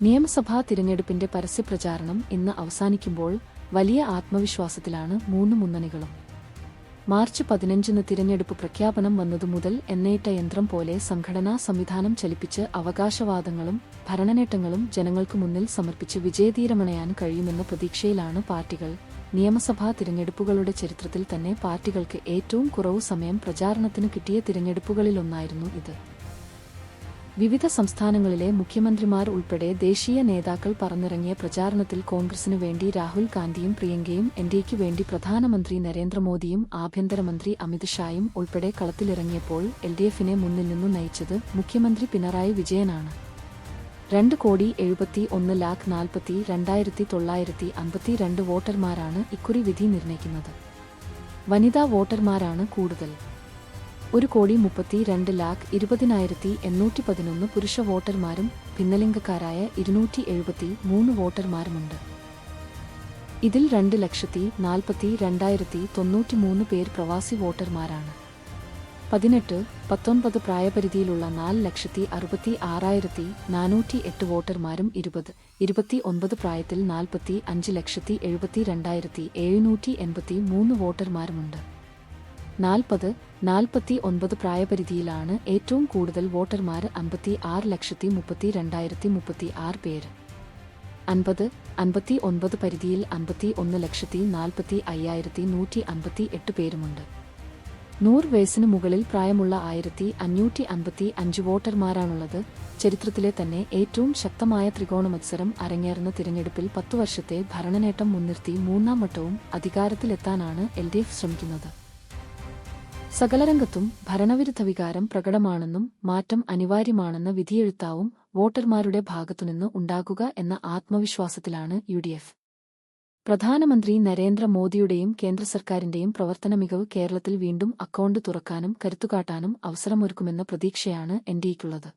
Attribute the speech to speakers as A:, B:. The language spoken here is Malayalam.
A: നിയമസഭാ തിരഞ്ഞെടുപ്പിന്റെ പരസ്യപ്രചാരണം ഇന്ന് അവസാനിക്കുമ്പോൾ വലിയ ആത്മവിശ്വാസത്തിലാണ് മൂന്ന് മുന്നണികളും. മാർച്ച് 15-ന് തിരഞ്ഞെടുപ്പ് പ്രഖ്യാപനം വന്നതുമുതൽ എണ്ണയിട്ട യന്ത്രം പോലെ സംഘടനാ സംവിധാനം ചലിപ്പിച്ച് അവകാശവാദങ്ങളും ഭരണനേട്ടങ്ങളും ജനങ്ങൾക്കു മുന്നിൽ സമർപ്പിച്ച് വിജയതീരമണയാൻ കഴിയുമെന്ന പ്രതീക്ഷയിലാണ് പാർട്ടികൾ. നിയമസഭാ തിരഞ്ഞെടുപ്പുകളുടെ ചരിത്രത്തിൽ തന്നെ പാർട്ടികൾക്ക് ഏറ്റവും കുറവ് സമയം പ്രചാരണത്തിന് കിട്ടിയ തിരഞ്ഞെടുപ്പുകളിലൊന്നായിരുന്നു ഇത്. വിവിധ സംസ്ഥാനങ്ങളിലെ മുഖ്യമന്ത്രിമാർ ഉൾപ്പെടെ ദേശീയ നേതാക്കൾ പറന്നിറങ്ങിയ പ്രചാരണത്തിൽ കോൺഗ്രസിനു വേണ്ടി രാഹുൽ ഗാന്ധിയും പ്രിയങ്കയും എൻഡിഎയ്ക്കു വേണ്ടി പ്രധാനമന്ത്രി നരേന്ദ്രമോദിയും ആഭ്യന്തരമന്ത്രി അമിത് ഷായും ഉൾപ്പെടെ കളത്തിലിറങ്ങിയപ്പോൾ എൽഡിഎഫിനെ മുന്നിൽ നിന്നു നയിച്ചത് മുഖ്യമന്ത്രി പിണറായി വിജയനാണ്. 2,71,42,952 വോട്ടർമാരാണ് ഇക്കുറി വിധി നിർണയിക്കുന്നത്. വനിതാ വോട്ടർമാരാണ് കൂടുതൽ. 1,32,20,811 പുരുഷ വോട്ടർമാരും ഭിന്നലിംഗക്കാരായ 273 വോട്ടർമാരുമുണ്ട്. ഇതിൽ 2,42,93 പേർ പ്രവാസി വോട്ടർമാരാണ്. 18-19 പ്രായപരിധിയിലുള്ള 4,66,408 വോട്ടർമാരും 20-29 പ്രായത്തിൽ 45,72,783 വോട്ടർമാരുമുണ്ട്. 40-49 പ്രായപരിധിയിലാണ് ഏറ്റവും കൂടുതൽ വോട്ടർമാർ 56,32,036 പേര്. 50-59 പരിധിയിൽ 51,40,45,158 പേരുമുണ്ട്. 100 വയസ്സിനു മുകളിൽ പ്രായമുള്ള 1,555 വോട്ടർമാരാണുള്ളത്. ചരിത്രത്തിലെ തന്നെ ഏറ്റവും ശക്തമായ ത്രികോണ മത്സരം അരങ്ങേറുന്ന തിരഞ്ഞെടുപ്പിൽ 10 വർഷത്തെ ഭരണനേട്ടം മുൻനിർത്തി മൂന്നാം വട്ടവും അധികാരത്തിലെത്താനാണ് എൽഡിഎഫ് ശ്രമിക്കുന്നത്. സകലരംഗത്തും ഭരണവിരുദ്ധ വികാരം പ്രകടമാണെന്നും മാറ്റം അനിവാര്യമാണെന്ന വിധിയെഴുത്താവും വോട്ടർമാരുടെ ഭാഗത്തുനിന്ന് ഉണ്ടാകുക എന്ന ആത്മവിശ്വാസത്തിലാണ് യുഡിഎഫ്. പ്രധാനമന്ത്രി നരേന്ദ്ര മോദിയുടെയും കേന്ദ്ര സർക്കാരിന്റെയും പ്രവർത്തന മികവ് കേരളത്തിൽ വീണ്ടും അക്കൗണ്ട് തുറക്കാനും കരുത്തുകാട്ടാനും അവസരമൊരുക്കുമെന്ന പ്രതീക്ഷയാണ് എൻഡിഎയ്ക്കുള്ളത്.